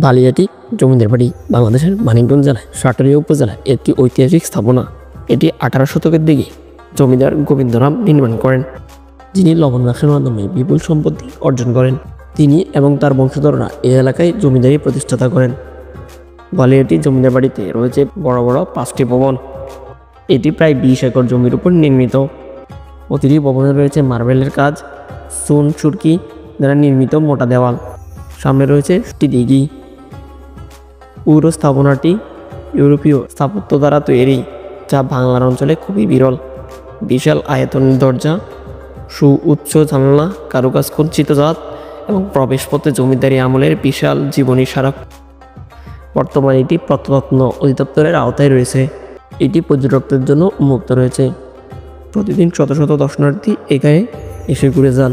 বালিয়াটি জমিদার বাড়ি বাংলাদেশের মানিকগঞ্জ জেলায় সাটুরিয়া উপজেলায় একটি ঐতিহাসিক স্থাপনা। এটি 18 শতকের দিকে জমিদার গোবিন্দরাম নির্মাণ করেন, যিনি লবণ ব্যবসার মাধ্যমে বিপুল সম্পত্তি অর্জন করেন। তিনি এবং তার বংশধররা এই এলাকায় জমিদারি প্রতিষ্ঠাতা করেন। বালিয়াটি জমিদার বাড়িতে রয়েছে বড় বড় 5টি ভবন। এটি প্রায় 20 একর জমির উপর নির্মিত। প্রতিটি ভবনে রয়েছে মার্বেলের কাজ, চুন সুরকি দ্বারা নির্মিত মোটা দেওয়াল। সামনে রয়েছে একটি দিঘি। পুরো স্থাপনাটি ইউরোপীয় স্থাপত্য দ্বারা তৈরি, যা বাংলার অঞ্চলে খুবই বিরল। বিশাল আয়তনের দরজা, সুউচ্চ জানালা, কারুকাজ খচিত জাত এবং প্রবেশপথে জমিদারি আমলের বিশাল জীবনী স্মারক। বর্তমানে এটি প্রত্নতত্ত্ব অধিদপ্তরের আওতায় রয়েছে। এটি পর্যটকদের জন্য উন্মুক্ত রয়েছে। প্রতিদিন শত শত দর্শনার্থী এখানে এসে ঘুরে যান।